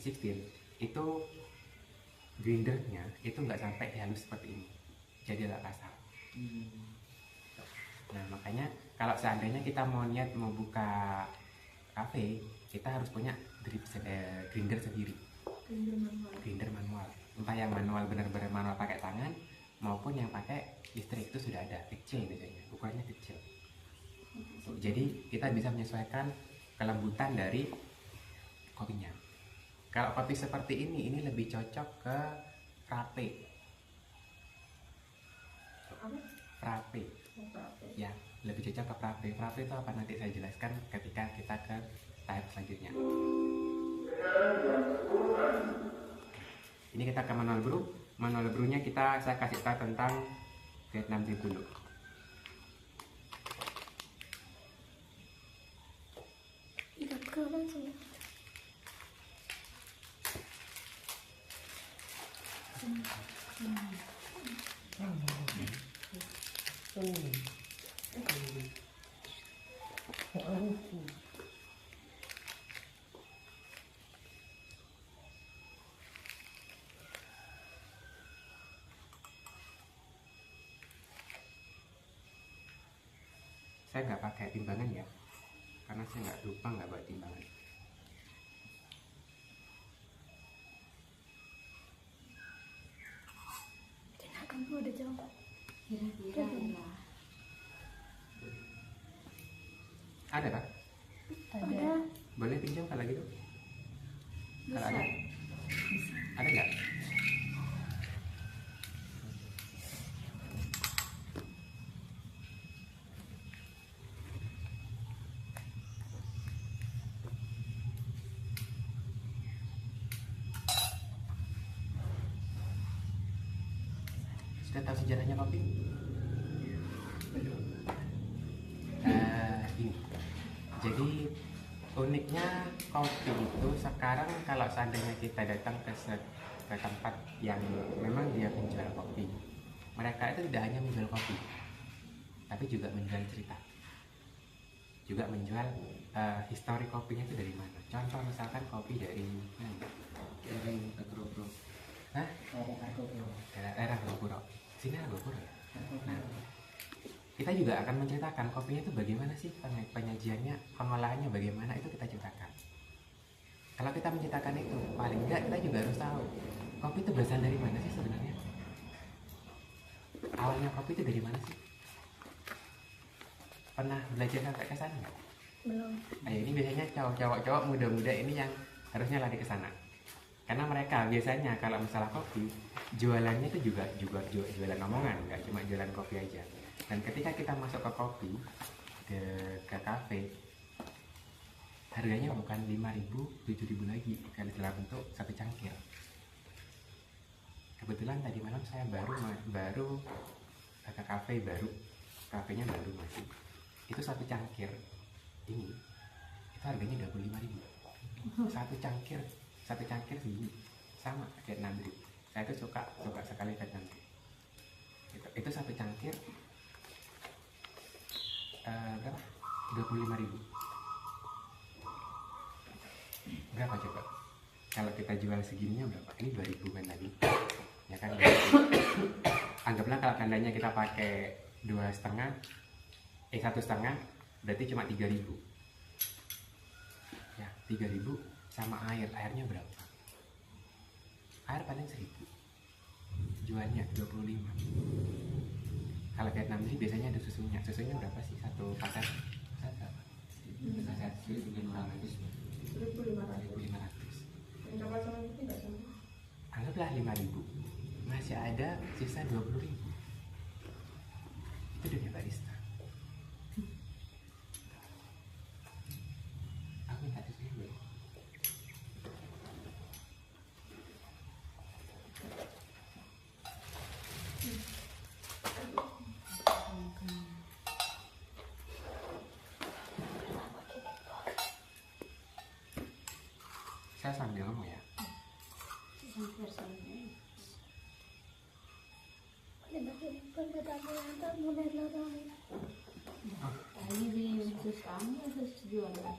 V16 itu grindernya itu nggak sampai halus seperti ini, jadi agak kasar. Nah makanya kalau seandainya kita mau niat mau buka kafe, kita harus punya grinder sendiri, grinder manual, entah yang manual benar-benar manual pakai tangan maupun yang pakai listrik, itu sudah ada, kecil biasanya, ukurannya kecil. Jadi kita bisa menyesuaikan kelembutan dari kopinya. Kalau kopi seperti ini lebih cocok ke frappe. Frappe. Ya, lebih cocok ke frappe. Frappe itu apa nanti saya jelaskan ketika kita ke tahap selanjutnya. Ini kita ke manual brew. Manual brewnya saya kasih tahu tentang Vietnam Drip dulu. Saya nggak pakai timbangan ya, karena saya nggak bawa timbangan. Kamu udah jauh? Kira-kira ya. Ada kan? Ada. Boleh pinjam kalau gitu? Bisa. Kalau ada? Bisa. Ada nggak? Sudah tahu sejarahnya kopi? Ini. Jadi uniknya kopi itu sekarang kalau seandainya kita datang ke tempat yang memang dia menjual kopi, mereka itu tidak hanya menjual kopi, tapi juga menjual cerita, juga menjual histori kopinya itu dari mana. Contoh misalkan kopi dari Agropro. Hah? Daerah Agropuro. Sini Agropuro ya? Nah, kita juga akan menceritakan kopinya itu bagaimana sih penyajiannya, pengolahannya bagaimana, itu kita ceritakan. Kalau kita menceritakan itu, paling enggak kita juga harus tahu kopi itu berasal dari mana sih sebenarnya. Awalnya kopi itu dari mana sih? Pernah belajar sampai ke sana nggak? Belum. Nah, ini biasanya cowok-cowok muda-muda ini yang harusnya lari ke sana. Karena mereka biasanya kalau masalah kopi, jualannya itu juga jualan omongan, nggak cuma jualan kopi aja. Dan ketika kita masuk ke kopi, ke kafe, harganya bukan 5.000, 7.000 lagi kalau dalam bentuk satu cangkir. Kebetulan tadi malam saya baru ke kafe baru, kafenya baru masih. Itu satu cangkir ini, itu harganya 25.000. Satu cangkir segini, sama Vietnam Drip. Saya tuh suka sekali Vietnam Drip. Itu satu cangkir berapa? 25.000. Berapa coba? Kalau kita jual segininya berapa? Ini 2.000 kan tadi, ya kan? Anggaplah kalau tandanya kita pakai 1,5, berarti cuma 3.000. Ya, 3.000 sama airnya berapa? Air paling 1.000, jualnya 25. Kalau Vietnam ini biasanya ada susunya berapa sih satu paket? 1.500. Anggaplah 5.000, masih ada sisa 20.000. Itu dunia barista. Aku minta susunya boleh? Saya sambil ngomong ya. Ini khusus kamu khusus jualan.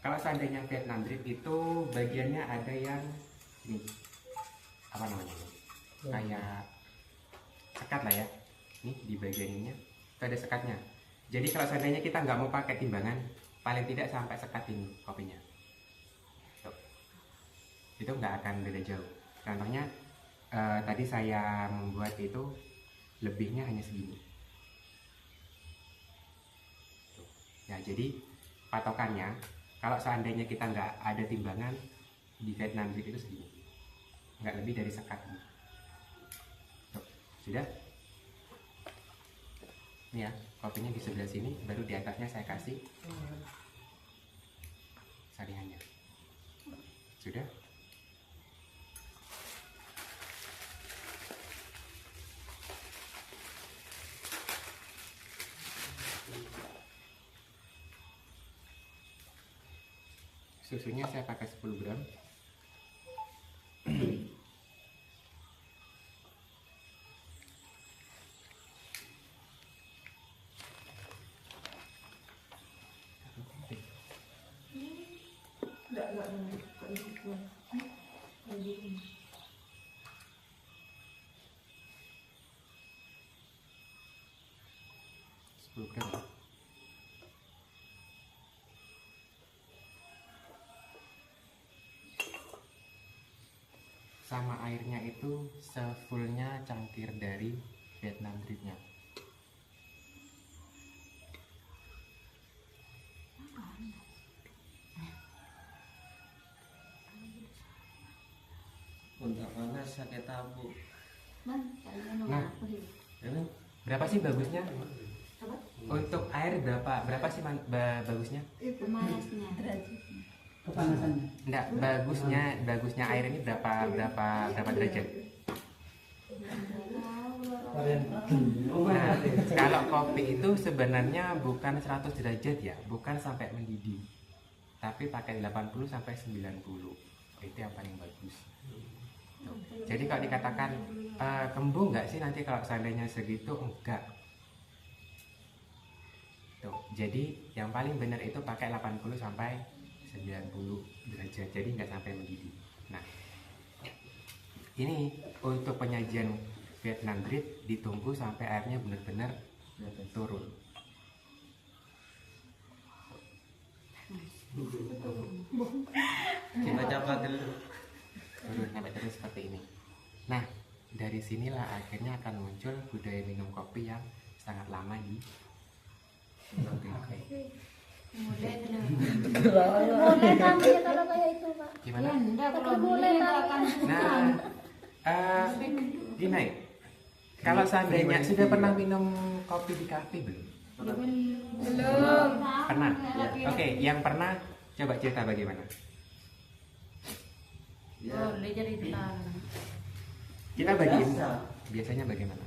Kalau seandainya Vietnam drip itu bagiannya ada yang ini apa namanya ini? Kayak sekat lah ya. Nih di bagian ininya itu ada sekatnya. Jadi kalau seandainya kita nggak mau pakai timbangan, paling tidak sampai sekat ini kopinya. Tuh. Itu nggak akan beda jauh. Contohnya tadi saya membuat itu lebihnya hanya segini. Tuh. Ya jadi patokannya kalau seandainya kita nggak ada timbangan di Vietnam drip itu segini, nggak lebih dari sekat ini. Tuh. Sudah. Ini ya, kopinya di sebelah sini, baru di atasnya saya kasih saringannya. Sudah. Susunya saya pakai 10 gram. Gram. Sama airnya itu sefullnya cangkir dari Vietnam dripnya. Untuk panas sakit tabu. Man, kayaknya nomor Nah. apa sih? Berapa sih bagusnya? Untuk air berapa sih bagusnya? Pemanasnya. Kepanasannya. Enggak, bagusnya air ini berapa derajat? Nah, kalau kopi itu sebenarnya bukan 100 derajat ya, bukan sampai mendidih. Tapi pakai 80 sampai 90. Itu yang paling bagus. Tuh. Jadi kalau dikatakan kembung nggak sih nanti kalau seandainya segitu, enggak. Tuh. Jadi yang paling benar itu pakai 80 sampai 90 derajat, jadi nggak sampai mendidih. Nah, ini untuk penyajian Vietnam drip ditunggu sampai airnya benar-benar turun. Kita capat dulu. Turun sampai terus seperti ini. Nah, dari sinilah akhirnya akan muncul budaya minum kopi yang sangat lama di Oke. Boleh tamunya kalau kayak itu, Pak. Gimana? Enggak, kalau boleh akan Nah, gini, kalau seandainya sudah pernah minum kopi di kafe belum? belum. Pernah? Oke, yang pernah coba cerita bagaimana? Boleh jadi tamu. Kita bagi Biasa. biasanya bagaimana?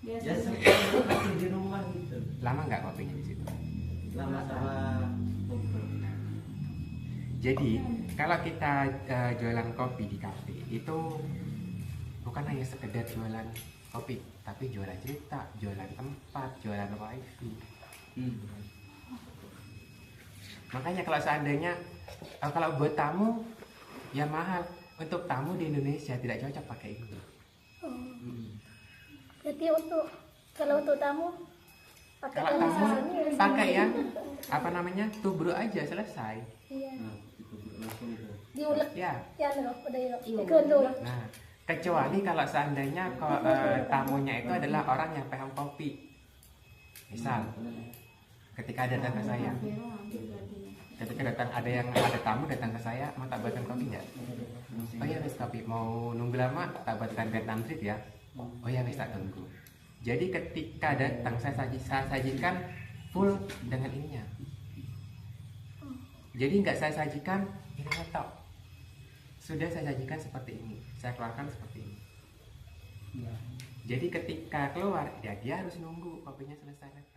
Ya seperti di rumah gitu. Lama nggak kopinya di situ? Sama-sama ngobrol. Jadi kalau kita jualan kopi di kafe itu bukan hanya sekedar jualan kopi, tapi jualan cerita, jualan tempat, jualan wifi. Makanya kalau seandainya kalau buat tamu ya mahal. Untuk tamu di Indonesia tidak cocok pakai ini. Jadi kalau untuk tamu pakai Kalau tamu sini, pakai yang apa namanya tubruk aja selesai. iya. Nah, itu langsung itu. Diulek Ya. ya loh, udah ya. Iya. Digendul. Nah, kecuali kalau seandainya tamunya itu adalah orang yang paham kopi. Misal, ketika datang ke saya, ketika ada tamu datang ke saya, mau tak buatkan kopi nggak? Oh ya wis kopi, mau nunggu lama tak buatkan Vietnam drip ya? Oh ya wis tak tunggu. Jadi ketika datang saya sajikan full dengan ininya. Jadi nggak saya sajikan ini tok. Sudah saya sajikan seperti ini, saya keluarkan seperti ini. Jadi ketika keluar, ya dia harus nunggu kopinya selesai.